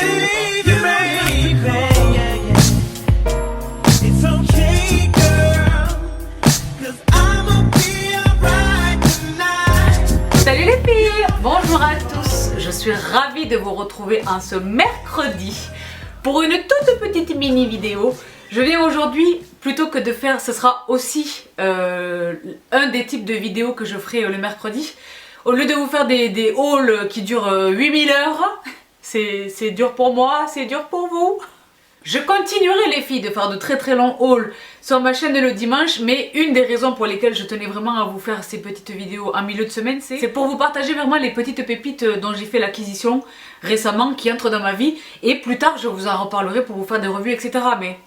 baby, baby, yeah, yeah. It's okay, girl, 'cause I'ma be alright tonight. Salut les filles, bonjour à tous. Je suis ravie de vous retrouver en ce mercredi pour une toute petite mini vidéo. Je viens aujourd'hui, plutôt que de faire, ce sera aussi un des types de vidéos que je ferai le mercredi. Au lieu de vous faire des hauls qui durent 8000 heures, c'est dur pour moi, c'est dur pour vous. Je continuerai les filles de faire de très longs hauls sur ma chaîne le dimanche, mais une des raisons pour lesquelles je tenais vraiment à vous faire ces petites vidéos en milieu de semaine, c'est pour vous partager vraiment les petites pépites dont j'ai fait l'acquisition récemment, qui entrent dans ma vie, et plus tard je vous en reparlerai pour vous faire des revues, etc. Mais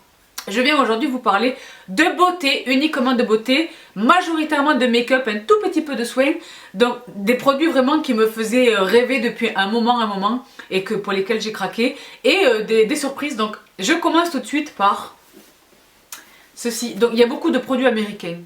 je viens aujourd'hui vous parler de beauté, uniquement de beauté, majoritairement de make-up, un tout petit peu de soins, donc des produits vraiment qui me faisaient rêver depuis un moment, et que pour lesquels j'ai craqué, et des surprises. Donc je commence tout de suite par ceci. Donc il y a beaucoup de produits américains.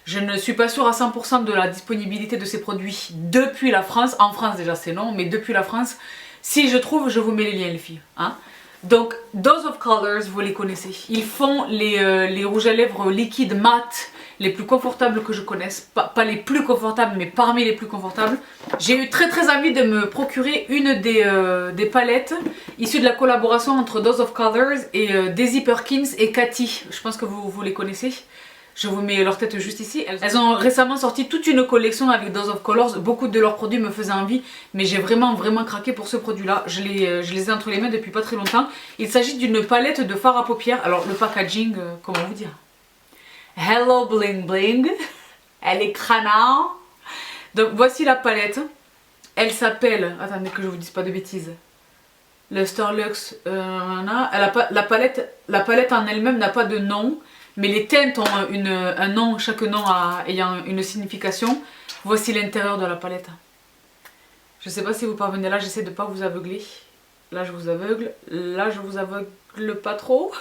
Je ne suis pas sûre à 100% de la disponibilité de ces produits depuis la France. En France déjà c'est non, mais depuis la France, si je trouve, je vous mets les liens les filles, hein. Donc, Dose of Colors, vous les connaissez. Ils font les rouges à lèvres liquides mat les plus confortables que je connaisse. Pas les plus confortables, mais parmi les plus confortables. J'ai eu très envie de me procurer une des palettes issues de la collaboration entre Dose of Colors et Daisy Perkins et Cathy. Je pense que vous les connaissez. Je vous mets leur tête juste ici. Elles ont récemment sorti toute une collection avec Dose of Colors. Beaucoup de leurs produits me faisaient envie, mais j'ai vraiment craqué pour ce produit-là. Je les ai entre les mains depuis pas très longtemps. Il s'agit d'une palette de fard à paupières. Alors le packaging, comment vous dire? Hello bling bling. Elle est crânard. Donc voici la palette. Elle s'appelle, attendez que je vous dise pas de bêtises, le Starlux. La palette en elle-même n'a pas de nom. Mais les teintes ont un nom, chaque nom ayant une signification. Voici l'intérieur de la palette. Je ne sais pas si vous parvenez là, j'essaie de ne pas vous aveugler. Là je vous aveugle, là je vous aveugle pas trop.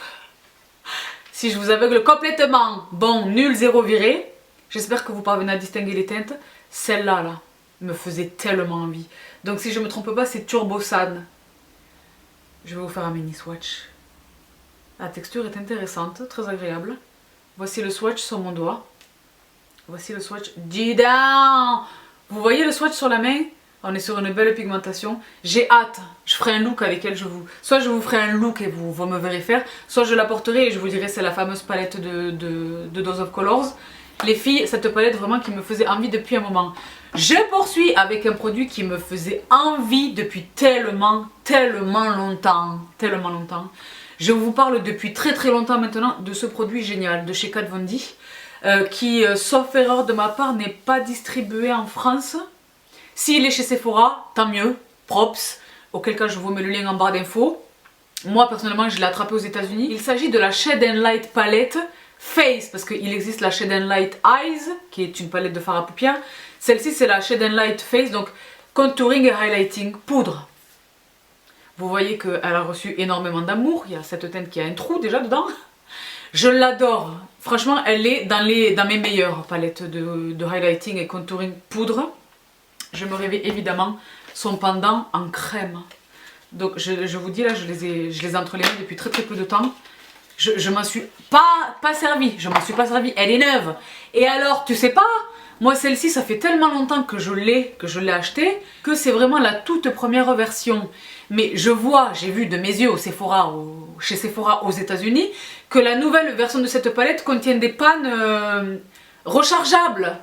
Si je vous aveugle complètement, bon, nul, zéro viré. J'espère que vous parvenez à distinguer les teintes. Celle-là, là, me faisait tellement envie. Donc si je ne me trompe pas, c'est Turbo San. Je vais vous faire un mini swatch. La texture est intéressante, très agréable. Voici le swatch sur mon doigt. Voici le swatch. Didon! Vous voyez le swatch sur la main? On est sur une belle pigmentation. J'ai hâte. Je ferai un look avec elle. Soit je vous ferai un look et vous me verrez faire. Soit je la porterai et je vous dirai c'est la fameuse palette de Dose of Colors. Les filles, cette palette vraiment qui me faisait envie depuis un moment. Je poursuis avec un produit qui me faisait envie depuis tellement longtemps. Je vous parle depuis très longtemps maintenant de ce produit génial de chez Kat Von D, qui, sauf erreur de ma part, n'est pas distribué en France. S'il est chez Sephora, tant mieux, props, auquel cas je vous mets le lien en barre d'infos. Moi personnellement je l'ai attrapé aux États-Unis. Il s'agit de la Shade and Light palette Face, parce qu'il existe la Shade and Light Eyes, qui est une palette de fard à paupières. Celle-ci c'est la Shade and Light Face, donc contouring et highlighting poudre. Vous voyez qu'elle a reçu énormément d'amour. Il y a cette teinte qui a un trou déjà dedans. Je l'adore. Franchement, elle est dans mes meilleures palettes de highlighting et contouring poudre. Je me rêvais évidemment son pendant en crème. Donc je vous dis là, je les ai entre les mains depuis très peu de temps. Je m'en suis pas servie. Je m'en suis pas servie. Elle est neuve. Et alors, tu sais pas? Moi celle-ci ça fait tellement longtemps que je l'ai achetée que c'est vraiment la toute première version. Mais j'ai vu de mes yeux chez Sephora aux États-Unis que la nouvelle version de cette palette contient des pannes rechargeables.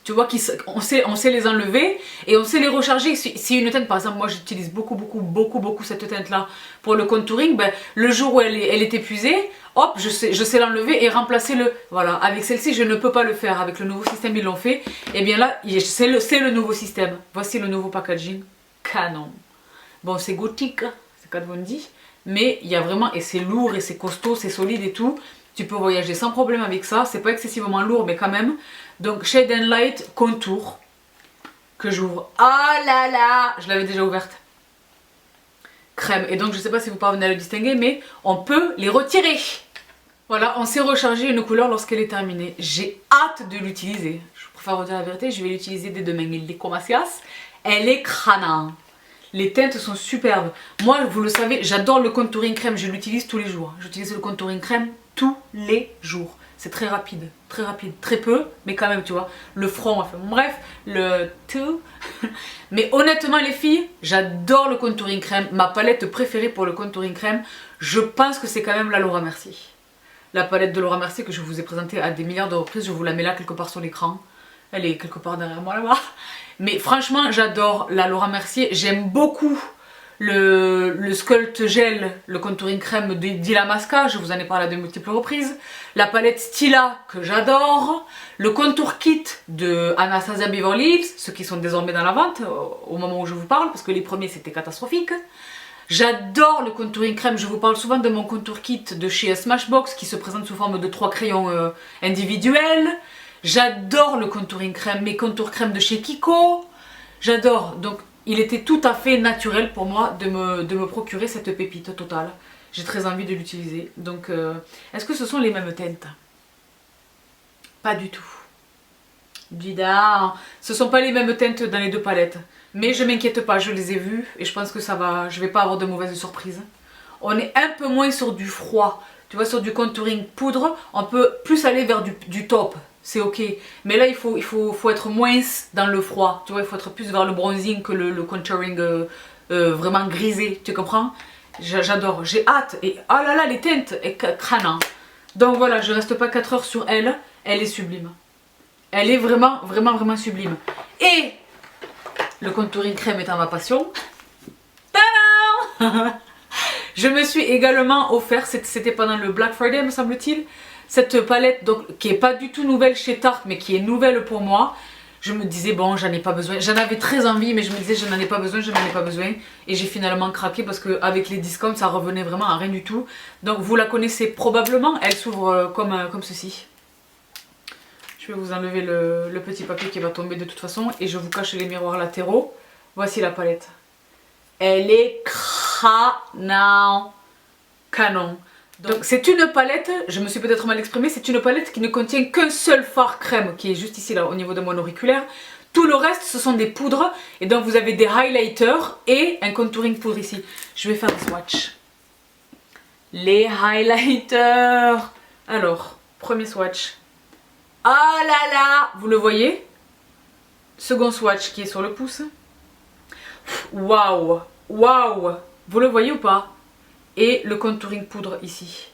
Tu vois, on sait les enlever et on sait les recharger. Si une teinte, par exemple, moi j'utilise beaucoup cette teinte là pour le contouring, ben, le jour où elle est épuisée, hop, je sais l'enlever et remplacer le... Voilà, avec celle-ci je ne peux pas le faire, avec le nouveau système ils l'ont fait. Et bien là, c'est le nouveau système. Voici le nouveau packaging, canon. Bon, c'est gothique, c'est Kat Von D, mais il y a vraiment, et c'est lourd et c'est costaud, c'est solide et tout. Tu peux voyager sans problème avec ça, c'est pas excessivement lourd mais quand même. Donc Shade and Light Contour, que j'ouvre. Ah là là, je l'avais déjà ouverte. Crème, et donc je sais pas si vous parvenez à le distinguer, mais on peut les retirer. Voilà, on sait recharger une couleur lorsqu'elle est terminée. J'ai hâte de l'utiliser. Je préfère vous dire la vérité, je vais l'utiliser dès demain. Elle est crânante. Les teintes sont superbes. Moi, vous le savez, j'adore le contouring crème. Je l'utilise tous les jours. J'utilise le contouring crème tous les jours. C'est très rapide, très peu, mais quand même, tu vois. Le front, enfin, bref, le tout. Mais honnêtement, les filles, j'adore le contouring crème. Ma palette préférée pour le contouring crème, je pense que c'est quand même la Laura Mercier. La palette de Laura Mercier que je vous ai présentée à des milliards de reprises. Je vous la mets là quelque part sur l'écran. Elle est quelque part derrière moi là-bas. Mais franchement, j'adore la Laura Mercier. J'aime beaucoup le Sculpt Gel, le contouring crème d'Illamasqua. Je vous en ai parlé à de multiples reprises. La palette Stila que j'adore. Le contour kit de Anastasia Beverly Hills. Ceux qui sont désormais dans la vente au moment où je vous parle. Parce que les premiers c'était catastrophique. J'adore le contouring crème. Je vous parle souvent de mon contour kit de chez Smashbox qui se présente sous forme de 3 crayons individuels. J'adore le contouring crème, mes contours crème de chez Kiko. J'adore. Donc, il était tout à fait naturel pour moi de me procurer cette pépite totale. J'ai très envie de l'utiliser. Donc, est-ce que ce sont les mêmes teintes? Pas du tout. Bidard. Ce sont pas les mêmes teintes dans les deux palettes. Mais je m'inquiète pas, je les ai vues et je pense que ça va. Je vais pas avoir de mauvaises surprises. On est un peu moins sur du froid. Tu vois, sur du contouring poudre, on peut plus aller vers du taupe. C'est ok, mais là il faut être moins dans le froid, tu vois, il faut être plus vers le bronzing que le contouring vraiment grisé, tu comprends? J'adore, j'ai hâte, et oh là là, les teintes, et crânant. Donc voilà, je reste pas 4 heures sur elle, elle est sublime. Elle est vraiment, vraiment, vraiment sublime. Et le contouring crème étant ma passion, tadam. Je me suis également offert, c'était pendant le Black Friday me semble-t-il, cette palette donc, qui est pas du tout nouvelle chez Tarte mais qui est nouvelle pour moi. Je me disais bon j'en ai pas besoin, j'en avais très envie mais je me disais je n'en ai pas besoin, et j'ai finalement craqué parce qu'avec les discounts ça revenait vraiment à rien du tout. Donc vous la connaissez probablement, elle s'ouvre comme ceci. Je vais vous enlever le petit papier qui va tomber de toute façon et je vous cache les miroirs latéraux. Voici la palette. Elle est canon. Donc c'est une palette, je me suis peut-être mal exprimée, c'est une palette qui ne contient qu'un seul fard crème qui est juste ici là au niveau de mon auriculaire. Tout le reste ce sont des poudres et donc vous avez des highlighters et un contouring poudre ici. Je vais faire un swatch. Les highlighters. Alors, premier swatch. Ah là là, vous le voyez? Second swatch qui est sur le pouce. Waouh, waouh. Vous le voyez ou pas? Et le contouring poudre ici.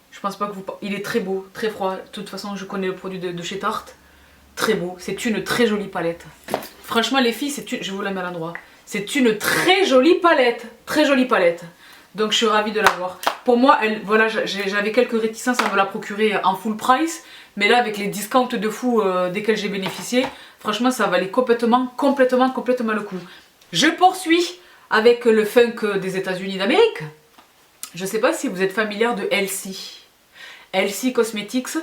Je pense pas que vous... Il est très beau, très froid. De toute façon, je connais le produit de chez Tarte. Très beau. C'est une très jolie palette. Franchement, les filles, c'est une... Je vous la mets à l'endroit. C'est une très jolie palette. Très jolie palette. Donc, je suis ravie de l'avoir. Pour moi, elle... voilà, j'avais quelques réticences à me la procurer en full price. Mais là, avec les discounts de fou desquels j'ai bénéficié, franchement, ça valait complètement le coup. Je poursuis avec le funk des États-Unis d'Amérique. Je ne sais pas si vous êtes familière de Elsie Cosmetics.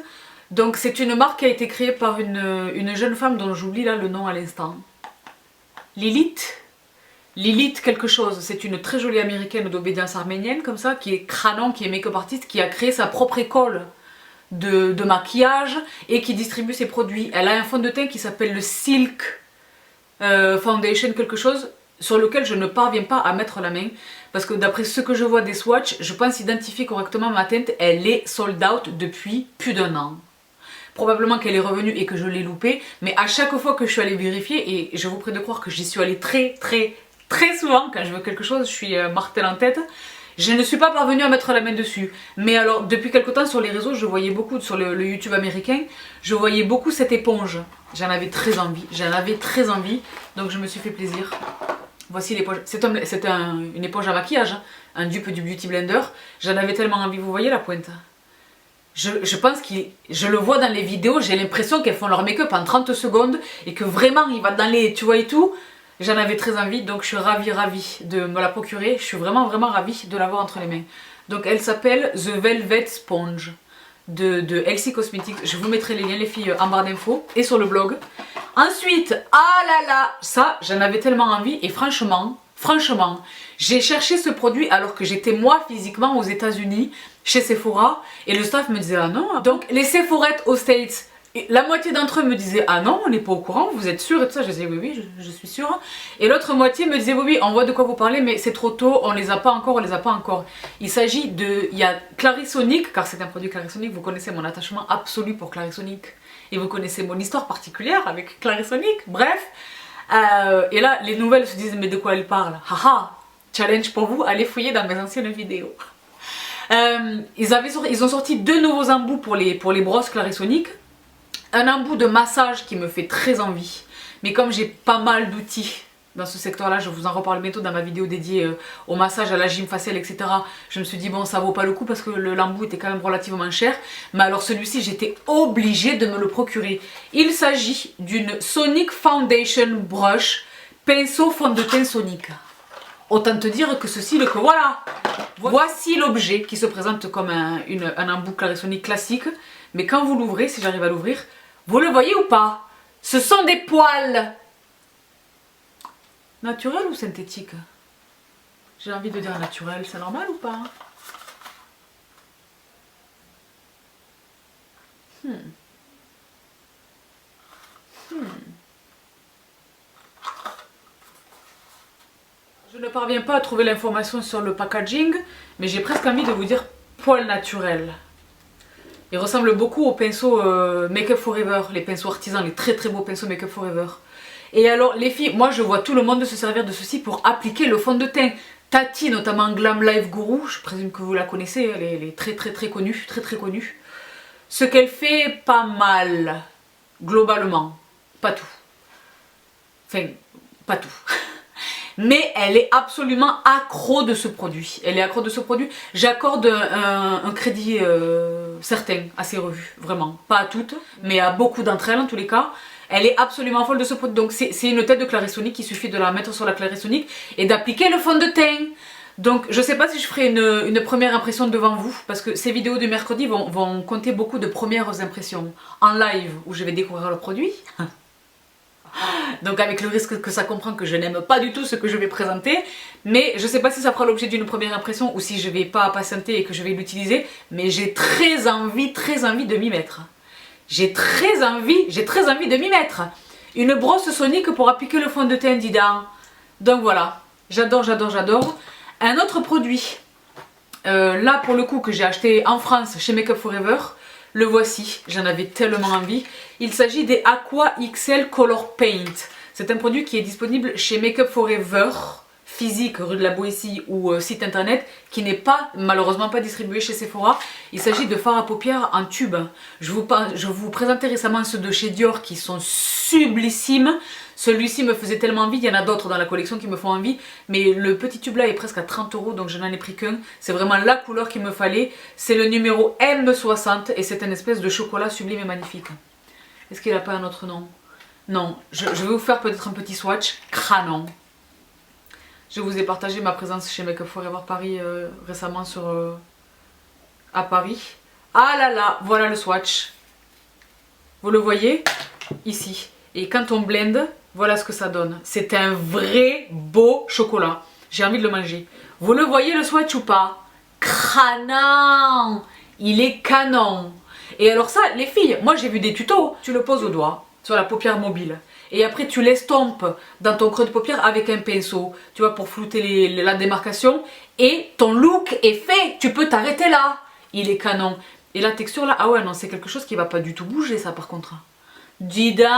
Donc c'est une marque qui a été créée par une jeune femme dont j'oublie là le nom à l'instant. Lilith quelque chose. C'est une très jolie américaine d'obédience arménienne comme ça, qui est crânant, qui est make-up artiste, qui a créé sa propre école de maquillage et qui distribue ses produits. Elle a un fond de teint qui s'appelle le Silk Foundation quelque chose, sur lequel je ne parviens pas à mettre la main parce que d'après ce que je vois des swatchs, je pense identifier correctement ma teinte, elle est sold out depuis plus d'1 an. Probablement qu'elle est revenue et que je l'ai loupée, mais à chaque fois que je suis allée vérifier, et je vous prie de croire que j'y suis allée très souvent, quand je veux quelque chose, je suis martel en tête, je ne suis pas parvenue à mettre la main dessus. Mais alors, depuis quelque temps sur les réseaux, je voyais beaucoup, sur le YouTube américain, je voyais beaucoup cette éponge. J'en avais très envie, donc je me suis fait plaisir. Voici l'éponge, c'est une éponge à maquillage, hein, un dupe du Beauty Blender. J'en avais tellement envie, vous voyez la pointe? Je pense je le vois dans les vidéos, j'ai l'impression qu'elles font leur make-up en 30 secondes et que vraiment il va dans les, tu vois et tout. J'en avais très envie, donc je suis ravie de me la procurer. Je suis vraiment ravie de l'avoir entre les mains. Donc elle s'appelle The Velvet Sponge de Elsie Cosmetics. Je vous mettrai les liens les filles en barre d'infos et sur le blog. Ensuite, ah là là, ça j'en avais tellement envie et franchement, j'ai cherché ce produit alors que j'étais moi physiquement aux États-Unis chez Sephora et le staff me disait ah non. Donc les Sephorettes aux States, Et la moitié d'entre eux me disaient ah non, on n'est pas au courant, vous êtes sûr et tout ça. Je disais oui, oui, je suis sûre. Et l'autre moitié me disait oui, oui, on voit de quoi vous parlez, mais c'est trop tôt, on les a pas encore, on les a pas encore. Il s'agit de. Il y a Clarisonic, car c'est un produit Clarisonic, vous connaissez mon attachement absolu pour Clarisonic. Et vous connaissez mon histoire particulière avec Clarisonic, bref. Et là, les nouvelles se disent mais de quoi elle parle? Haha, challenge pour vous, allez fouiller dans mes anciennes vidéos. Ils ont sorti 2 nouveaux embouts pour les brosses Clarisonic. Un embout de massage qui me fait très envie. Mais comme j'ai pas mal d'outils dans ce secteur-là, je vous en reparle bientôt dans ma vidéo dédiée au massage, à la gym faciale, etc. Je me suis dit bon, ça vaut pas le coup parce que l'embout était quand même relativement cher. Mais alors celui-ci, j'étais obligée de me le procurer. Il s'agit d'une Sonic Foundation Brush pinceau fond de teint Sonic. Autant te dire que ceci, que voilà. Voici l'objet qui se présente comme un embout Clarisonic classique. Mais quand vous l'ouvrez, si j'arrive à l'ouvrir, vous le voyez ou pas? Ce sont des poils. Naturel ou synthétique? J'ai envie de dire naturel, c'est normal ou pas? Je ne parviens pas à trouver l'information sur le packaging, mais j'ai presque envie de vous dire poils naturels. Il ressemble beaucoup aux pinceaux Make Up Forever, les pinceaux artisans, les très très beaux pinceaux Make Up Forever. Et alors les filles, moi je vois tout le monde se servir de ceci pour appliquer le fond de teint. Tati, notamment Glam Life Guru, je présume que vous la connaissez, elle est très très très connue, très très connue. Ce qu'elle fait, pas mal, globalement, pas tout. Enfin, pas tout. Mais elle est absolument accro de ce produit. Elle est accro de ce produit. J'accorde un crédit certain à ces revues, vraiment. Pas à toutes, mais à beaucoup d'entre elles en tous les cas. Elle est absolument folle de ce produit. Donc c'est une tête de Clarisonic, il suffit de la mettre sur la Clarisonic et d'appliquer le fond de teint. Donc je sais pas si je ferai une première impression devant vous, parce que ces vidéos du mercredi vont compter beaucoup de premières impressions en live où je vais découvrir le produit. Donc avec le risque que ça comprend que je n'aime pas du tout ce que je vais présenter. Mais je sais pas si ça fera l'objet d'une première impression ou si je vais pas patienter et que je vais l'utiliser. Mais j'ai très envie de m'y mettre. J'ai très envie de m'y mettre. Une brosse Sonic pour appliquer le fond de teint Didan. Donc voilà, j'adore, j'adore, j'adore. Un autre produit, là pour le coup que j'ai acheté en France chez Make Up Forever. Le voici, j'en avais tellement envie. Il s'agit des Aqua XL Color Paint. C'est un produit qui est disponible chez Make Up Forever, physique, rue de la Boétie ou site internet, qui n'est pas, malheureusement pas distribué chez Sephora. Il s'agit de fards à paupières en tube. Je vous présentais récemment ceux de chez Dior qui sont sublissimes. Celui-ci me faisait tellement envie, il y en a d'autres dans la collection qui me font envie, mais le petit tube là est presque à 30 €, donc je n'en ai pris qu'un. C'est vraiment la couleur qu'il me fallait. C'est le numéro M60 et c'est une espèce de chocolat sublime et magnifique. Est-ce qu'il n'a pas un autre nom? Non, je vais vous faire peut-être un petit swatch. Cranon. Je vous ai partagé ma présence chez Make Up Forever Paris récemment à Paris. Ah là là, voilà le swatch. Vous le voyez? Ici. Et quand on blende, voilà ce que ça donne. C'est un vrai beau chocolat. J'ai envie de le manger. Vous le voyez le swatch ou pas? Canon! Il est canon. Et alors ça, les filles, moi j'ai vu des tutos. Tu le poses au doigt, sur la paupière mobile. Et après tu l'estompes dans ton creux de paupière avec un pinceau. Tu vois, pour flouter la démarcation. Et ton look est fait. Tu peux t'arrêter là. Il est canon. Et la texture là, ah ouais non, c'est quelque chose qui va pas du tout bouger ça par contre. Dis donc,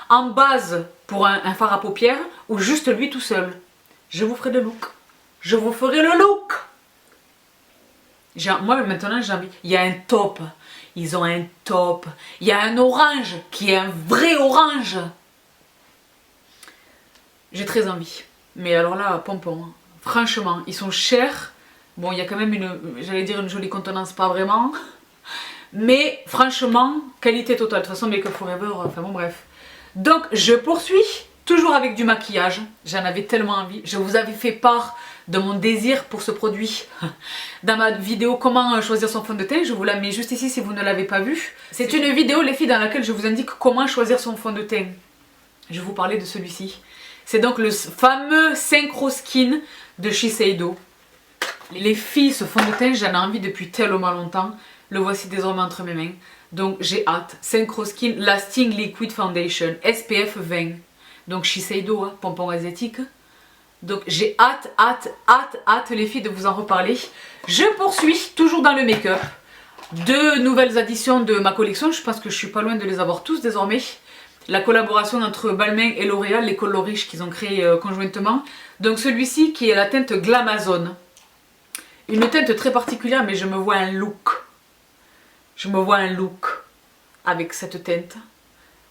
en base pour un fard à paupières ou juste lui tout seul. Je vous ferai le look. Je vous ferai le look. Moi maintenant j'ai envie. Il y a un taupe. Ils ont un taupe. Il y a un orange qui est un vrai orange. J'ai très envie. Mais alors là, pompon. Hein. Franchement, ils sont chers. Bon, il y a quand même j'allais dire une jolie contenance, pas vraiment. Mais franchement, qualité totale. De toute façon, Make Up Forever, enfin bon bref. Donc je poursuis, toujours avec du maquillage. J'en avais tellement envie. Je vous avais fait part de mon désir pour ce produit dans ma vidéo comment choisir son fond de teint. Je vous la mets juste ici si vous ne l'avez pas vue. C'est une vidéo les filles dans laquelle je vous indique comment choisir son fond de teint. Je vais vous parler de celui-ci. C'est donc le fameux Synchro Skin de Shiseido. Les filles, ce fond de teint, j'en ai envie depuis tellement longtemps. Le voici désormais entre mes mains. Donc j'ai hâte. Synchro Skin Lasting Liquid Foundation SPF 20. Donc Shiseido, hein, pompon asiatique. Donc j'ai hâte les filles de vous en reparler. Je poursuis toujours dans le make-up. Deux nouvelles additions de ma collection. Je pense que je suis pas loin de les avoir tous désormais. La collaboration entre Balmain et L'Oréal, les coloriches qu'ils ont créé conjointement. Donc celui-ci qui est la teinte Glamazon. Une teinte très particulière, mais je me vois un look. Je me vois un look avec cette teinte.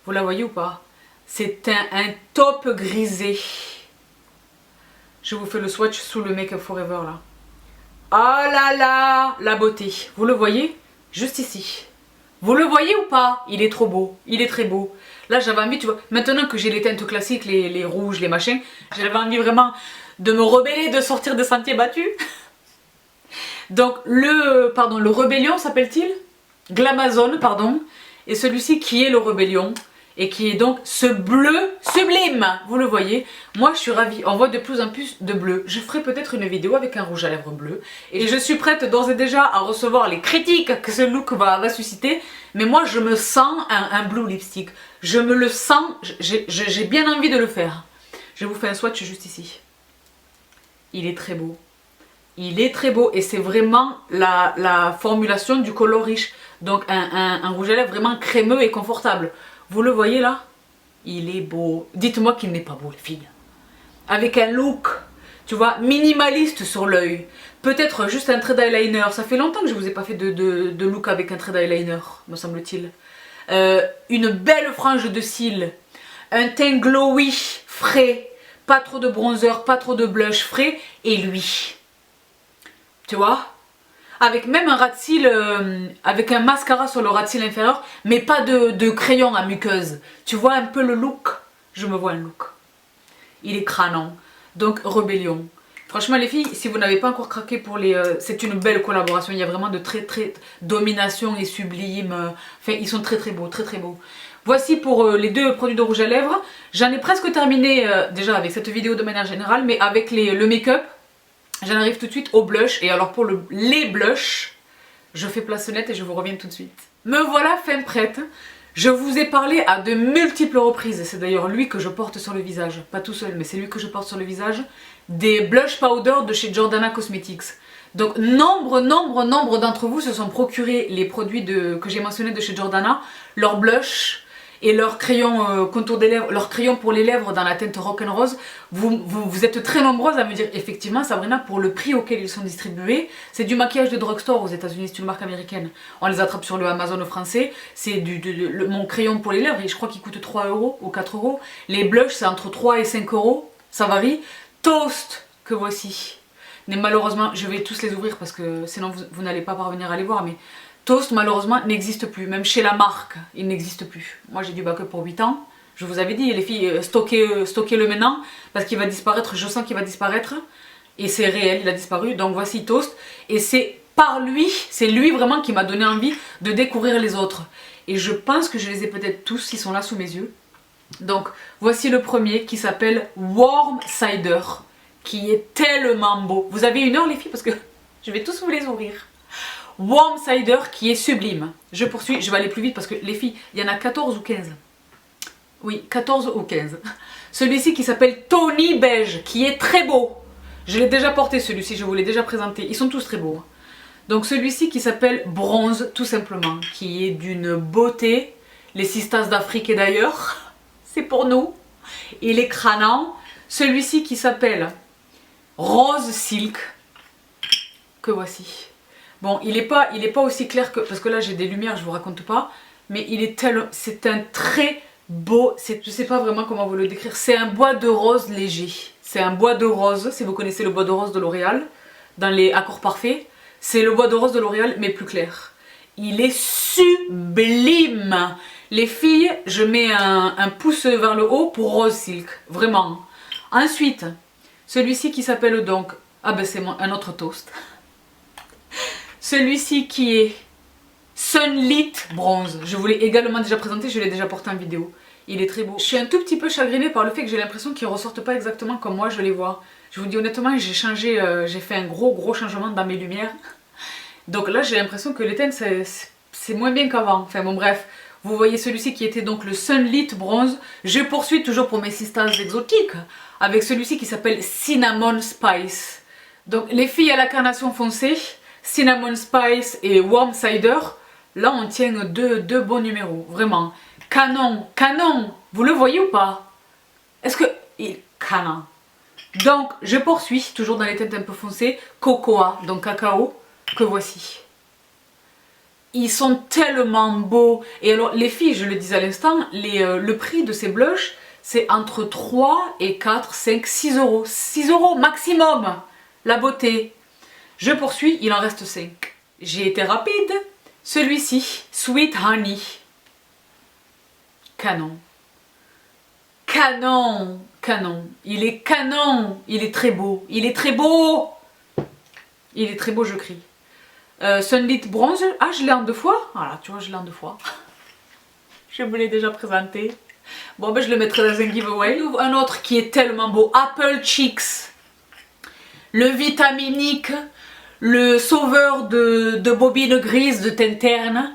Vous la voyez ou pas? C'est un taupe grisé. Je vous fais le swatch sous le Make Up Forever là. Oh là là, la beauté. Vous le voyez? Juste ici. Vous le voyez ou pas? Il est trop beau. Il est très beau. Là j'avais envie, tu vois, maintenant que j'ai les teintes classiques, les rouges, les machins, j'avais envie vraiment de me rebeller, de sortir des sentiers battus. Donc le Rébellion s'appelle-t-il? Glamazon, pardon. Et celui-ci qui est le Rébellion. Et qui est donc ce bleu sublime. Vous le voyez. Moi je suis ravie. On voit de plus en plus de bleu. Je ferai peut-être une vidéo avec un rouge à lèvres bleu. Et je suis prête d'ores et déjà à recevoir les critiques que ce look va susciter. Mais moi je me sens un blue lipstick. Je me le sens. J'ai bien envie de le faire. Je vous fais un swatch juste ici. Il est très beau. Il est très beau. Et c'est vraiment la formulation du colorish. Donc un rouge à lèvres vraiment crémeux et confortable. Vous le voyez là? Il est beau. Dites-moi qu'il n'est pas beau les filles. Avec un look, tu vois, minimaliste sur l'œil. Peut-être juste un trait d'eyeliner. Ça fait longtemps que je vous ai pas fait de look avec un trait d'eyeliner, me semble-t-il. Une belle frange de cils. Un teint glowy, frais. Pas trop de bronzer, pas trop de blush, frais. Et lui. Tu vois? Avec même un ras de cils, avec un mascara sur le ras de cils inférieur, mais pas de crayon à muqueuse. Tu vois un peu le look? Je me vois un look. Il est crânant. Donc Rébellion. Franchement les filles, si vous n'avez pas encore craqué pour les... c'est une belle collaboration, il y a vraiment de très domination et sublime. Enfin ils sont très beaux, très beaux. Voici pour les deux produits de rouge à lèvres. J'en ai presque terminé déjà avec cette vidéo de manière générale, mais avec le make-up. J'en arrive tout de suite au blush. Et alors pour les blushs, je fais place nette et je vous reviens tout de suite. Me voilà fin prête. Je vous ai parlé à de multiples reprises. C'est d'ailleurs lui que je porte sur le visage. Pas tout seul, mais c'est lui que je porte sur le visage. Des blush powder de chez Jordana Cosmetics. Donc nombre d'entre vous se sont procurés les produits que j'ai mentionnés de chez Jordana. Leur blush et leur crayon contour des lèvres, leur crayon pour les lèvres dans la teinte Rock'n'Rose. Vous êtes très nombreuses à me dire effectivement Sabrina, pour le prix auquel ils sont distribués, c'est du maquillage de drugstore aux États-Unis, c'est une marque américaine. On les attrape sur le Amazon français, c'est mon crayon pour les lèvres et je crois qu'il coûte 3 € ou 4 €. Les blushs c'est entre 3 et 5 €, ça varie. Toast que voici. Mais malheureusement, je vais tous les ouvrir parce que sinon vous n'allez pas parvenir à les voir, mais Toast malheureusement n'existe plus, même chez la marque il n'existe plus. Moi j'ai du backup pour 8 ans, je vous avais dit les filles stockez-le maintenant parce qu'il va disparaître, je sens qu'il va disparaître et c'est réel, il a disparu. Donc voici Toast et c'est lui vraiment qui m'a donné envie de découvrir les autres et je pense que je les ai peut-être tous, ils sont là sous mes yeux. Donc voici le premier qui s'appelle Warm Cider qui est tellement beau. Vous avez une heure les filles parce que je vais tous vous les ouvrir. Warm Cider qui est sublime. Je poursuis, je vais aller plus vite parce que les filles, il y en a 14 ou 15. Oui, 14 ou 15. Celui-ci qui s'appelle Tony Beige, qui est très beau. Je l'ai déjà porté celui-ci, je vous l'ai déjà présenté. Ils sont tous très beaux. Donc celui-ci qui s'appelle Bronze, tout simplement, qui est d'une beauté. Les sistas d'Afrique et d'ailleurs, c'est pour nous. Il est crânant. Celui-ci qui s'appelle Rose Silk, que voici. Bon, il est pas aussi clair que... Parce que là, j'ai des lumières, je vous raconte pas. Mais c'est un très beau... Je sais pas vraiment comment vous le décrire. C'est un bois de rose léger. C'est un bois de rose, si vous connaissez le bois de rose de L'Oréal, dans les accords parfaits. C'est le bois de rose de L'Oréal, mais plus clair. Il est sublime. Les filles, je mets un pouce vers le haut pour Rose Silk. Vraiment. Ensuite, celui-ci qui s'appelle donc... Ah ben c'est un autre toast. Celui-ci qui est Sunlit Bronze. Je vous l'ai également déjà présenté, je l'ai déjà porté en vidéo. Il est très beau. Je suis un tout petit peu chagrinée par le fait que j'ai l'impression qu'ils ne ressortent pas exactement comme moi je les vois. Je vous dis honnêtement, j'ai fait un gros changement dans mes lumières. Donc là j'ai l'impression que les teintes c'est moins bien qu'avant. Enfin bon bref, vous voyez celui-ci qui était donc le Sunlit Bronze. Je poursuis toujours pour mes sisters exotiques avec celui-ci qui s'appelle Cinnamon Spice. Donc les filles à la carnation foncée, Cinnamon Spice et Warm Cider, là on tient deux bons numéros, vraiment. Canon, canon, vous le voyez ou pas? Est-ce que... Canon. Donc je poursuis, toujours dans les teintes un peu foncées, Cocoa, donc cacao, que voici. Ils sont tellement beaux. Et alors les filles, je le disais à l'instant, le prix de ces blushs, c'est entre 3 et 4, 5, 6 euros. 6 euros maximum, la beauté. Je poursuis, il en reste 5. J'ai été rapide. Celui-ci, Sweet Honey. Canon. Canon, canon. Il est canon. Il est très beau. Il est très beau. Il est très beau, je crie. Sunlit Bronze. Ah, je l'ai en 2 fois. Voilà, tu vois, je l'ai en 2 fois. Je vous l'ai déjà présenté. Bon, ben je le mettrai dans un giveaway. Un autre qui est tellement beau. Apple Cheeks. Le vitaminique. Le sauveur de bobines grises de teint terne.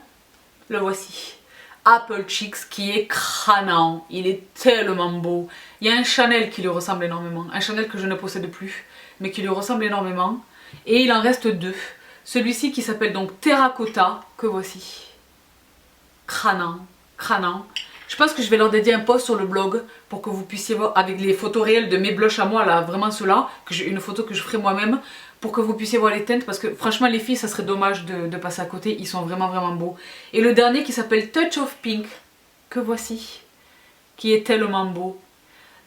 Le voici. Apple Cheeks qui est crânant. Il est tellement beau. Il y a un Chanel qui lui ressemble énormément. Un Chanel que je ne possède plus, mais qui lui ressemble énormément. Et il en reste 2. Celui-ci qui s'appelle donc Terracotta, que voici. Crânant, crânant. Je pense que je vais leur dédier un post sur le blog pour que vous puissiez voir avec les photos réelles de mes blushs à moi, là, vraiment ceux-là, une photo que je ferai moi-même, pour que vous puissiez voir les teintes, parce que franchement les filles, ça serait dommage de passer à côté, ils sont vraiment vraiment beaux. Et le dernier qui s'appelle Touch of Pink, que voici, qui est tellement beau.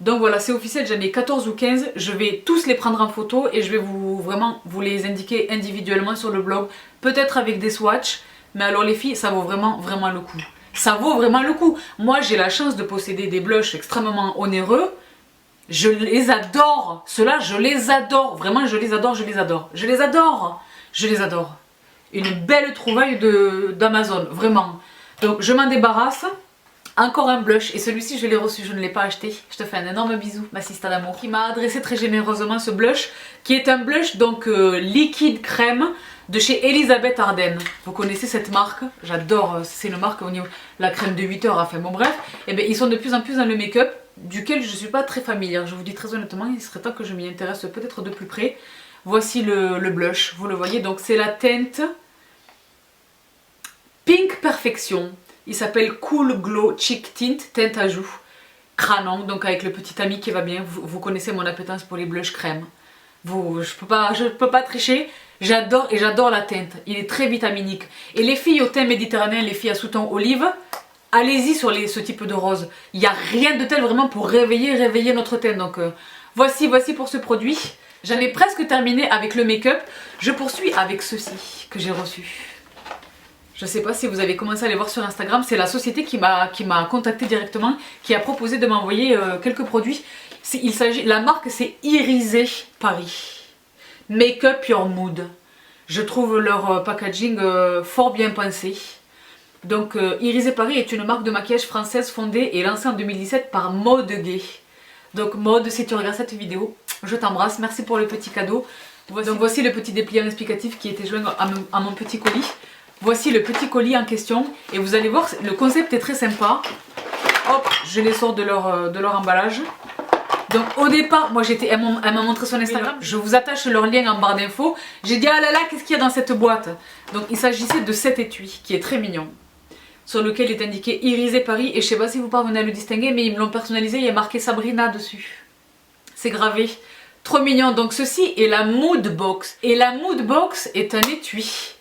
Donc voilà, c'est officiel, j'en ai 14 ou 15, je vais tous les prendre en photo et je vais vraiment vous les indiquer individuellement sur le blog, peut-être avec des swatchs, mais alors les filles, ça vaut vraiment vraiment le coup. Ça vaut vraiment le coup. Moi j'ai la chance de posséder des blushs extrêmement onéreux. Je les adore. Ceux-là, je les adore. Vraiment, je les adore, je les adore. Je les adore. Je les adore. Une belle trouvaille d'Amazon, vraiment. Donc je m'en débarrasse. Encore un blush. Et celui-ci, je l'ai reçu, je ne l'ai pas acheté. Je te fais un énorme bisou, ma sista d'amour. Qui m'a adressé très généreusement ce blush. Qui est un blush, donc liquide crème. De chez Elisabeth Arden. Vous connaissez cette marque, j'adore, c'est une marque au niveau la crème de 8 heures, enfin bon bref. Et bien ils sont de plus en plus dans le make-up, duquel je ne suis pas très familière, je vous dis très honnêtement, il serait temps que je m'y intéresse peut-être de plus près. Voici le blush, vous le voyez, donc c'est la teinte Pink Perfection. Il s'appelle Cool Glow Cheek Tint, teinte à joues, crânant, donc avec le petit ami qui va bien, vous connaissez mon appétence pour les blushs crème. Je peux pas tricher. J'adore et j'adore la teinte, il est très vitaminique. Et les filles au teint méditerranéen, les filles à sous-ton olive, allez-y sur ce type de rose. Il n'y a rien de tel vraiment pour réveiller notre teint. Donc voici pour ce produit. J'en ai presque terminé avec le make-up. Je poursuis avec ceci que j'ai reçu. Je ne sais pas si vous avez commencé à les voir sur Instagram, c'est la société qui m'a contacté directement, qui a proposé de m'envoyer quelques produits. La marque c'est Irisé Paris. Make Up Your Mood. Je trouve leur packaging fort bien pensé. Donc Irisé Paris est une marque de maquillage française fondée et lancée en 2017 par Maud Gay. Donc Maud, si tu regardes cette vidéo, je t'embrasse, merci pour le petit cadeau. Donc voici le petit dépliant explicatif qui était joint à mon petit colis. Voici le petit colis en question et vous allez voir, le concept est très sympa. Hop, je les sors de leur emballage. Donc au départ, moi elle m'a montré son Instagram, je vous attache leur lien en barre d'infos. J'ai dit ah là là, qu'est-ce qu'il y a dans cette boîte? Donc il s'agissait de cet étui qui est très mignon, sur lequel est indiqué Irisé Paris, et je sais pas si vous parvenez à le distinguer, mais ils me l'ont personnalisé, il y a marqué Sabrina dessus. C'est gravé, trop mignon. Donc ceci est la Mood Box, et la Mood Box est un étui.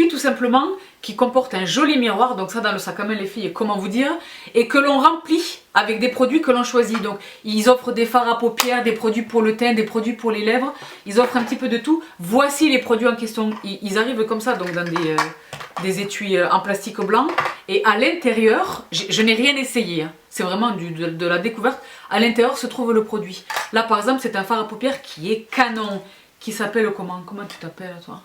Tout simplement qui comporte un joli miroir, donc ça dans le sac à main les filles, comment vous dire, et que l'on remplit avec des produits que l'on choisit. Donc ils offrent des fards à paupières, des produits pour le teint, des produits pour les lèvres, ils offrent un petit peu de tout. Voici les produits en question, ils arrivent comme ça, donc dans des étuis en plastique blanc, et à l'intérieur, je n'ai rien essayé, hein. C'est vraiment de la découverte. À l'intérieur se trouve le produit. Là par exemple c'est un fard à paupières qui est canon, qui s'appelle comment tu t'appelles toi?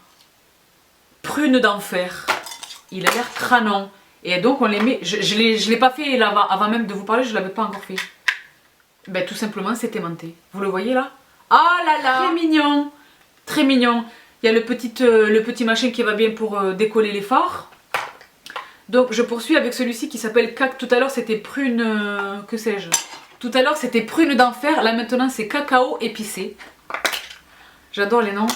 Prune d'enfer. Il a l'air crânant. Et donc on les met. Je l'ai pas fait avant même de vous parler, je l'avais pas encore fait. Ben tout simplement c'est aimanté. Vous le voyez là? Ah là là! Très mignon! Très mignon! Il y a le petit machin qui va bien pour décoller les fards. Donc je poursuis avec celui-ci qui s'appelle Cac. Tout à l'heure c'était prune, que sais-je. Tout à l'heure c'était prune d'enfer, là maintenant c'est cacao épicé. J'adore les noms.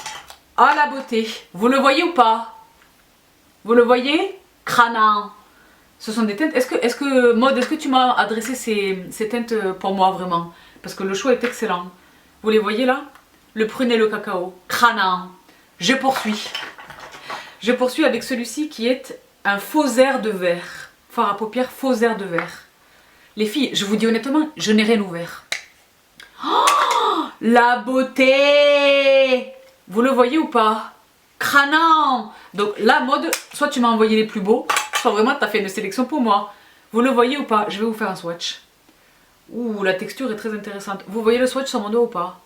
Ah la beauté, vous le voyez ou pas? Vous le voyez? Crânant. Ce sont des teintes, Maud, est-ce que tu m'as adressé ces teintes pour moi vraiment? Parce que le choix est excellent. Vous les voyez là? Le prune et le cacao. Crânant. Je poursuis. Je poursuis avec celui-ci qui est un faux air de verre. Fard à paupières faux air de verre. Les filles, je vous dis honnêtement, je n'ai rien ouvert. Oh, la beauté! Vous le voyez ou pas? Crânant. Donc la mode, soit tu m'as envoyé les plus beaux, soit vraiment tu as fait une sélection pour moi. Vous le voyez ou pas? Je vais vous faire un swatch. Ouh, la texture est très intéressante. Vous voyez le swatch sur mon doigt ou pas?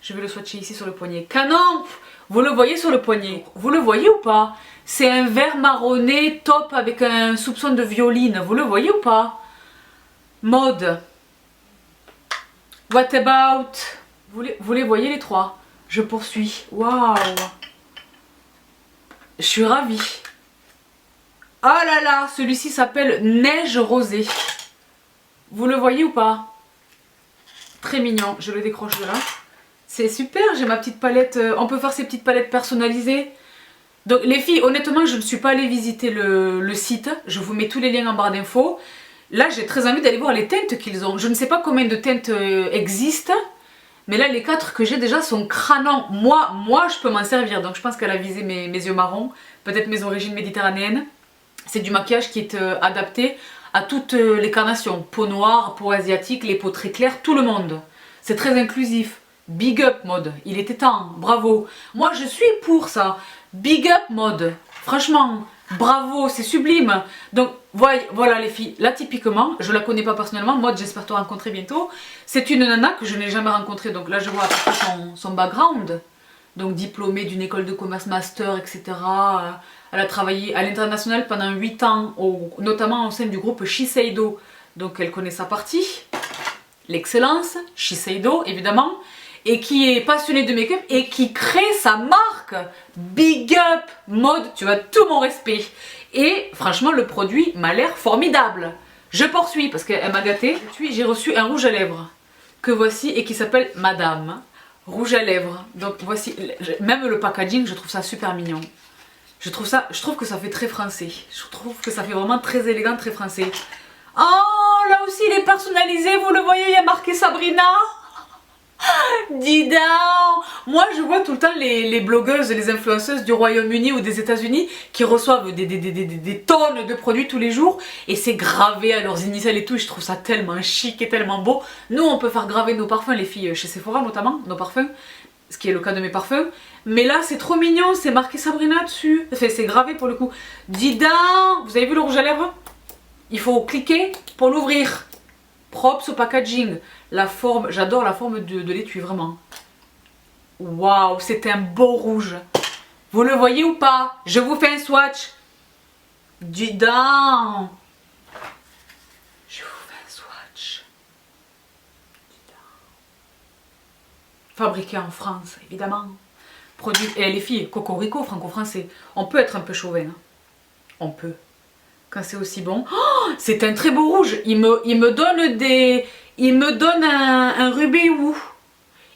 Je vais le swatcher ici sur le poignet. Canon! Vous le voyez sur le poignet? Vous le voyez ou pas? C'est un vert marronné top avec un soupçon de violine. Vous le voyez ou pas? Mode. What about? Vous les voyez les trois? Je poursuis. Waouh! Je suis ravie. Ah là là, celui-ci s'appelle Neige Rosée. Vous le voyez ou pas? Très mignon, je le décroche de là. C'est super, j'ai ma petite palette. On peut faire ces petites palettes personnalisées. Donc les filles, honnêtement, je ne suis pas allée visiter le site. Je vous mets tous les liens en barre d'infos. Là, j'ai très envie d'aller voir les teintes qu'ils ont. Je ne sais pas combien de teintes existent. Mais là, les 4 que j'ai déjà sont crânants. Moi, je peux m'en servir. Donc je pense qu'elle a visé mes yeux marrons. Peut-être mes origines méditerranéennes. C'est du maquillage qui est adapté à toutes les carnations. Peau noire, peau asiatique, les peaux très claires, tout le monde. C'est très inclusif. Big up mode, il était temps, bravo. Moi je suis pour ça. Big up mode, franchement, bravo, c'est sublime. Donc voilà les filles, là typiquement, je la connais pas personnellement, mode j'espère te rencontrer bientôt. C'est une nana que je n'ai jamais rencontrée, donc là je vois à peu près son background. Donc diplômée d'une école de commerce master, etc. Elle a travaillé à l'international pendant 8 ans, notamment au sein du groupe Shiseido. Donc elle connaît sa partie, l'excellence, Shiseido évidemment. Et qui est passionnée de make-up et qui crée sa marque. Big up mode, tu as tout mon respect. Et franchement le produit m'a l'air formidable. Je poursuis parce qu'elle m'a gâtée. Puis j'ai reçu un rouge à lèvres que voici et qui s'appelle Madame. Rouge à lèvres. Donc voici, même le packaging, je trouve ça super mignon. Je trouve que ça fait très français. Je trouve que ça fait vraiment très élégant, très français. Oh, là aussi il est personnalisé, vous le voyez, il y a marqué Sabrina. Dis donc! Moi je vois tout le temps les blogueuses, les influenceuses du Royaume-Uni ou des États-Unis qui reçoivent des tonnes de produits tous les jours et c'est gravé à leurs initiales et tout. Je trouve ça tellement chic et tellement beau. Nous on peut faire graver nos parfums, les filles, chez Sephora notamment, nos parfums, ce qui est le cas de mes parfums. Mais là c'est trop mignon, c'est marqué Sabrina dessus. Enfin, c'est gravé pour le coup. Dis donc! Vous avez vu le rouge à lèvres? Il faut cliquer pour l'ouvrir. Props au packaging. La forme, j'adore la forme de l'étui, vraiment. Waouh, c'est un beau rouge. Vous le voyez ou pas? Je vous fais un swatch. Dis donc. Je vous fais un swatch. Dis donc. Fabriqué en France, évidemment. Produit, et les filles, cocorico, franco-français. On peut être un peu chauvin. Hein. On peut. Quand c'est aussi bon. Oh, c'est un très beau rouge. Il me donne des... Il me donne un Ruby Woo.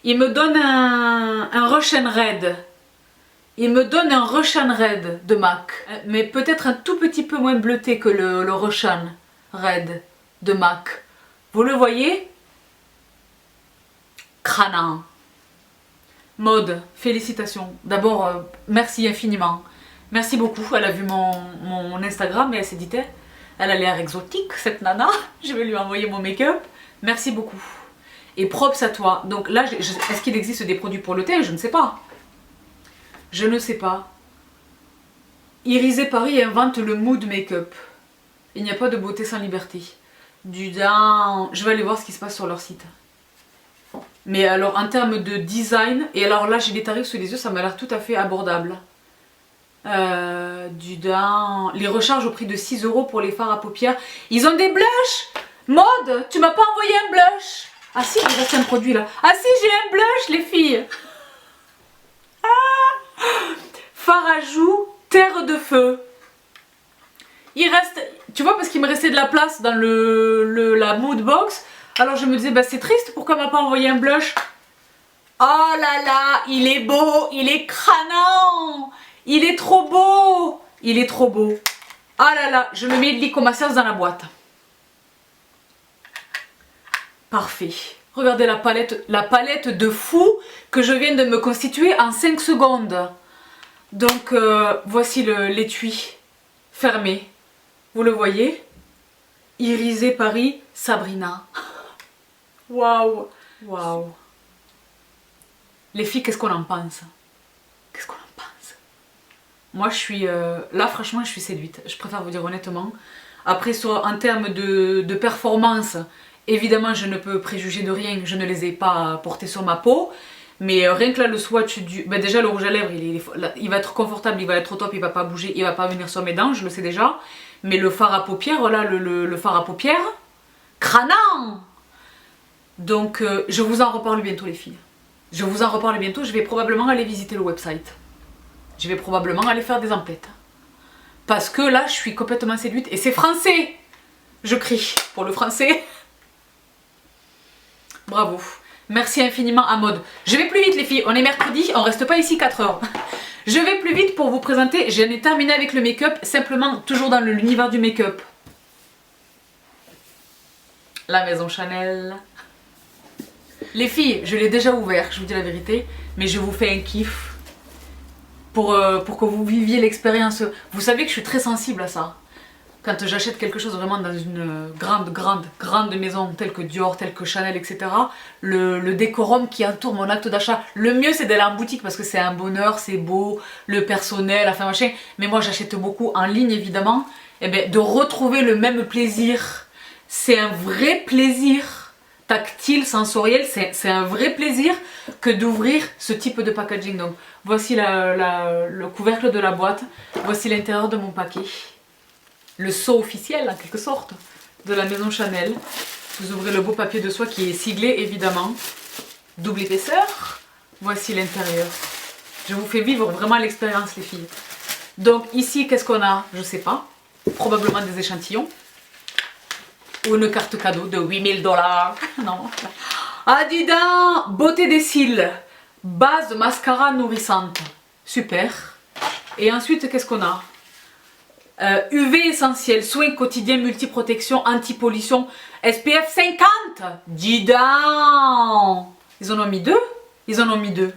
Il me donne un Russian Red. Il me donne un Russian Red de MAC. Mais peut-être un tout petit peu moins bleuté que le Russian Red de MAC. Vous le voyez? Crânant. Mode, félicitations. D'abord, merci infiniment. Merci beaucoup. Elle a vu mon Instagram et elle s'est dit, elle a l'air exotique cette nana. Je vais lui envoyer mon make-up. Merci beaucoup. Et props à toi. Donc là, est-ce qu'il existe des produits pour le teint? Je ne sais pas. Je ne sais pas. Irisé Paris invente le mood make-up. Il n'y a pas de beauté sans liberté. Du dingue. Je vais aller voir ce qui se passe sur leur site. Mais alors en termes de design, et alors là j'ai les tarifs sous les yeux, ça m'a l'air tout à fait abordable. Du dingue. Les recharges au prix de 6 € pour les fards à paupières. Ils ont des blushs. Mode, tu m'as pas envoyé un blush? Ah si, il reste un produit là. Ah si, j'ai un blush les filles. Ah, fard à joues terre de feu. Il reste, tu vois, parce qu'il me restait de la place dans la mood box. Alors je me disais, bah c'est triste, pourquoi elle m'a pas envoyé un blush? Oh là là, il est beau, il est crânant, il est trop beau, il est trop beau. Ah là là, je le mets licomassage dans la boîte. Parfait. Regardez la palette de fou que je viens de me constituer en 5 secondes. Donc voici l'étui fermé. Vous le voyez? Irisé Paris, Sabrina. Waouh, waouh. Les filles, qu'est-ce qu'on en pense? Qu'est-ce qu'on en pense? Moi, je suis... là, franchement, je suis séduite. Je préfère vous dire honnêtement. Après, en termes de performance, évidemment, je ne peux préjuger de rien. Je ne les ai pas portés sur ma peau. Mais rien que là, le swatch du... Ben déjà, le rouge à lèvres, il va être confortable, il va être au top, il va pas bouger, il va pas venir sur mes dents, je le sais déjà. Mais le fard à paupières, là, le fard à paupières, crânant! Donc, je vous en reparle bientôt, les filles. Je vous en reparle bientôt, je vais probablement aller visiter le website. Je vais probablement aller faire des emplettes. Parce que là, je suis complètement séduite. Et c'est français! Je crie pour le français. Bravo. Merci infiniment à Maude. Je vais plus vite les filles, on est mercredi, on reste pas ici 4 heures. Je vais plus vite pour vous présenter, j'en ai terminé avec le make-up, simplement toujours dans l'univers du make-up. La maison Chanel. Les filles, je l'ai déjà ouvert, je vous dis la vérité, mais je vous fais un kiff pour que vous viviez l'expérience. Vous savez que je suis très sensible à ça. Quand j'achète quelque chose vraiment dans une grande maison telle que Dior, telle que Chanel, etc. Le décorum qui entoure mon acte d'achat, le mieux c'est d'aller en boutique parce que c'est un bonheur, c'est beau, le personnel, enfin machin. Mais moi j'achète beaucoup en ligne évidemment. Et bien de retrouver le même plaisir, c'est un vrai plaisir tactile, sensoriel, c'est un vrai plaisir que d'ouvrir ce type de packaging. Donc voici le couvercle de la boîte, voici l'intérieur de mon paquet. Le sceau officiel en quelque sorte de la maison Chanel. Vous ouvrez le beau papier de soie qui est siglé évidemment. Double épaisseur. Voici l'intérieur. Je vous fais vivre vraiment l'expérience les filles. Donc ici qu'est-ce qu'on a? Je sais pas. Probablement des échantillons. Ou une carte cadeau de 8000 $. Non. Ah dis donc, beauté des cils. Base mascara nourrissante. Super. Et ensuite qu'est-ce qu'on a? UV essentiel, soins quotidiens, multiprotection, anti-pollution, SPF 50. Dis donc. Ils en ont mis 2. Ils en ont mis 2.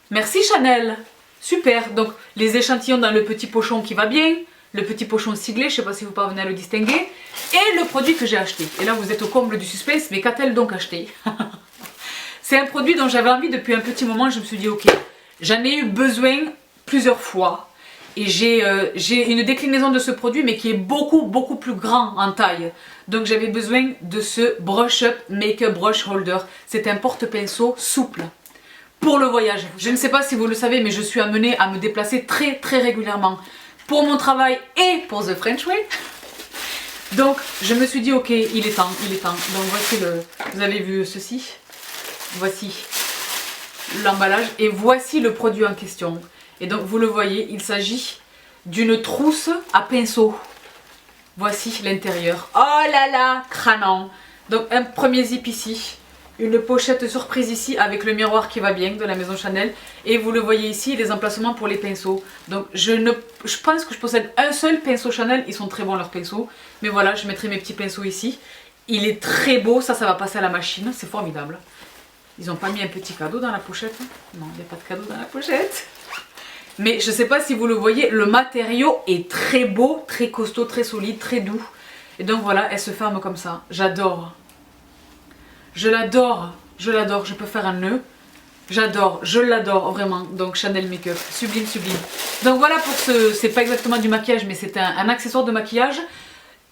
Merci Chanel. Super. Donc les échantillons dans le petit pochon qui va bien. Le petit pochon siglé, je ne sais pas si vous parvenez à le distinguer. Et le produit que j'ai acheté. Et là vous êtes au comble du suspense, mais qu'a-t-elle donc acheté? C'est un produit dont j'avais envie depuis un petit moment. Je me suis dit ok, j'en ai eu besoin plusieurs fois. Et j'ai une déclinaison de ce produit mais qui est beaucoup plus grand en taille. Donc j'avais besoin de ce Brush Up Makeup Brush Holder. C'est un porte-pinceau souple pour le voyage. Je ne sais pas si vous le savez mais je suis amenée à me déplacer très régulièrement pour mon travail et pour The French Way. Donc je me suis dit ok, il est temps. Donc voici vous avez vu ceci. Voici l'emballage et voici le produit en question. Et donc vous le voyez, il s'agit d'une trousse à pinceau. Voici l'intérieur. Oh là là, crânant. Donc un premier zip ici, une pochette surprise ici avec le miroir qui va bien de la maison Chanel. Et vous le voyez ici, les emplacements pour les pinceaux. Donc je pense que je possède un seul pinceau Chanel, ils sont très bons leurs pinceaux. Mais voilà, je mettrai mes petits pinceaux ici. Il est très beau, ça va passer à la machine, c'est formidable. Ils n'ont pas mis un petit cadeau dans la pochette? Non, il n'y a pas de cadeau dans la pochette. Mais je ne sais pas si vous le voyez, le matériau est très beau, très costaud, très solide, très doux. Et donc voilà, elle se ferme comme ça. J'adore. Je l'adore. Je peux faire un nœud. J'adore, je l'adore vraiment. Donc Chanel Make-up, sublime. Donc voilà pour c'est pas exactement du maquillage, mais c'est un accessoire de maquillage.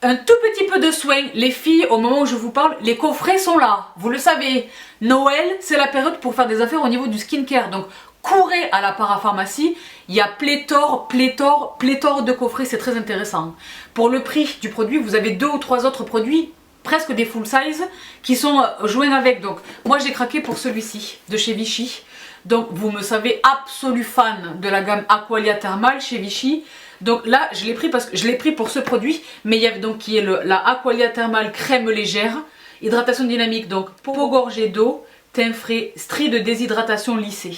Un tout petit peu de soin. Les filles, au moment où je vous parle, les coffrets sont là. Vous le savez. Noël, c'est la période pour faire des affaires au niveau du skincare. Donc courez à la parapharmacie, il y a pléthore de coffrets, c'est très intéressant. Pour le prix du produit, vous avez 2 ou 3 autres produits, presque des full size, qui sont joints avec. Donc moi j'ai craqué pour celui-ci, de chez Vichy. Donc vous me savez, absolu fan de la gamme Aqualia Thermal chez Vichy. Donc là je l'ai pris parce que je l'ai pris pour ce produit, mais il y avait donc qui est la Aqualia Thermal crème légère, hydratation dynamique, donc peau gorgée d'eau, teint frais, stries de déshydratation lissée.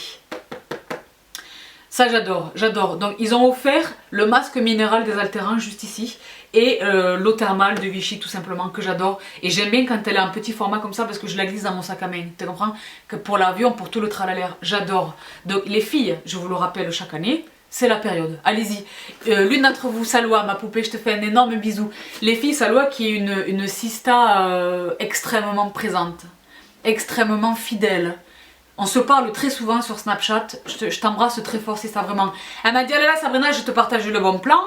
Ça j'adore, j'adore. Donc ils ont offert le masque minéral désaltérant juste ici et l'eau thermale de Vichy tout simplement que j'adore. Et j'aime bien quand elle est en petit format comme ça parce que je la glisse dans mon sac à main. Tu comprends? Que pour l'avion, pour tout le tralala, j'adore. Donc les filles, je vous le rappelle chaque année, c'est la période. Allez-y. L'une d'entre vous, Salwa, ma poupée, je te fais un énorme bisou. Les filles, Salwa qui est une sista extrêmement présente, extrêmement fidèle. On se parle très souvent sur Snapchat, je t'embrasse très fort, c'est ça vraiment. Elle m'a dit, ah là là Sabrina, je te partage le bon plan.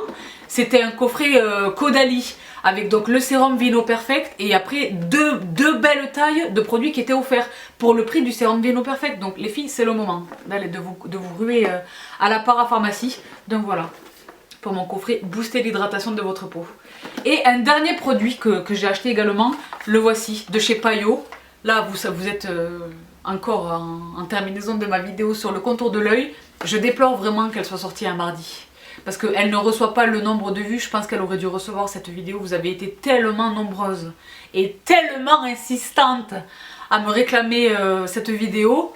C'était un coffret Caudalie avec donc le sérum Vino Perfect et après deux belles tailles de produits qui étaient offerts pour le prix du sérum Vino Perfect. Donc les filles, c'est le moment de vous ruer à la parapharmacie. Donc voilà, pour mon coffret booster l'hydratation de votre peau. Et un dernier produit que j'ai acheté également, le voici, de chez Payot. Là, vous êtes... encore en terminaison de ma vidéo sur le contour de l'œil, je déplore vraiment qu'elle soit sortie un mardi. Parce qu'elle ne reçoit pas le nombre de vues, je pense qu'elle aurait dû recevoir cette vidéo. Vous avez été tellement nombreuses et tellement insistantes à me réclamer cette vidéo.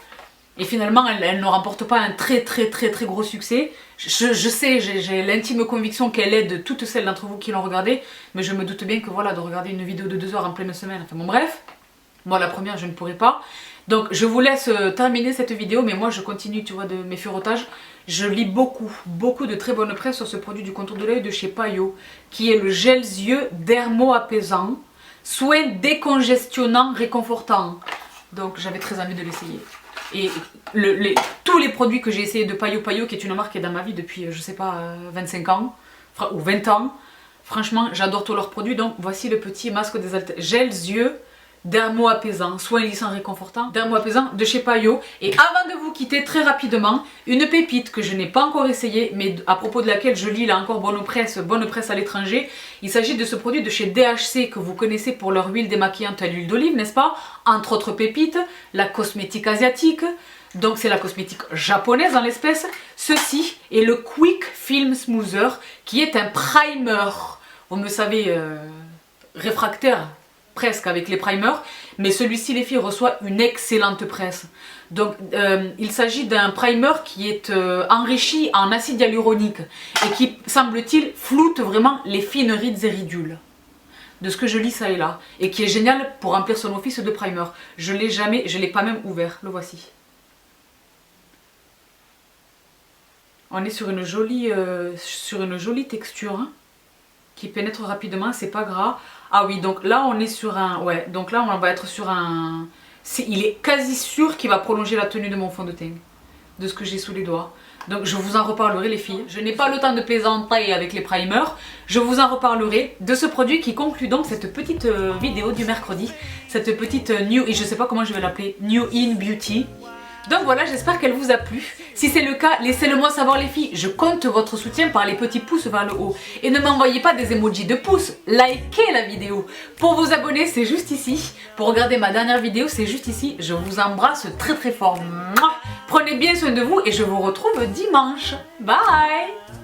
Et finalement, elle ne remporte pas un très gros succès. Je sais, j'ai l'intime conviction qu'elle aide toutes celles d'entre vous qui l'ont regardée. Mais je me doute bien que voilà, de regarder une vidéo de 2 heures en pleine semaine. Enfin bon bref, moi la première je ne pourrais pas. Donc je vous laisse terminer cette vidéo, mais moi je continue, tu vois, de mes furotages. Je lis beaucoup de très bonne presse sur ce produit du contour de l'œil de chez Payot, qui est le gel yeux dermo-apaisant, soin décongestionnant, réconfortant. Donc j'avais très envie de l'essayer. Et tous les produits que j'ai essayé de Payot, qui est une marque qui est dans ma vie depuis, je sais pas, 25 ans, ou 20 ans. Franchement, j'adore tous leurs produits. Donc voici le petit masque désaltérant, gel yeux dermo-apaisant, soin lissant réconfortant, dermo-apaisant de chez Payot. Et avant de vous quitter très rapidement, une pépite que je n'ai pas encore essayée, mais à propos de laquelle je lis là encore bonne presse à l'étranger. Il s'agit de ce produit de chez DHC que vous connaissez pour leur huile démaquillante à l'huile d'olive, n'est-ce pas? Entre autres pépites, la cosmétique asiatique, donc c'est la cosmétique japonaise en l'espèce. Ceci est le Quick Film Smoother, qui est un primer, vous me savez, réfractaire, presque avec les primers, mais celui-ci les filles reçoit une excellente presse. Donc il s'agit d'un primer qui est enrichi en acide hyaluronique et qui, semble-t-il, floute vraiment les fines rides et ridules. De ce que je lis ça et là, et qui est génial pour remplir son office de primer. Je l'ai pas même ouvert, le voici. On est sur une jolie texture, hein, qui pénètre rapidement, c'est pas gras. Ah oui, donc là on est sur un... Ouais, donc là on va être sur un... Il est quasi sûr qu'il va prolonger la tenue de mon fond de teint, de ce que j'ai sous les doigts. Donc je vous en reparlerai les filles. Je n'ai pas le temps de plaisanter avec les primers. Je vous en reparlerai de ce produit qui conclut donc cette petite vidéo du mercredi. Cette petite New... Et je sais pas comment je vais l'appeler. New In Beauty. Donc voilà, j'espère qu'elle vous a plu. Si c'est le cas, laissez-le moi savoir les filles. Je compte votre soutien par les petits pouces vers le haut. Et ne m'envoyez pas des emojis de pouces. Likez la vidéo. Pour vous abonner, c'est juste ici. Pour regarder ma dernière vidéo, c'est juste ici. Je vous embrasse très fort. Mouah. Prenez bien soin de vous et je vous retrouve dimanche. Bye!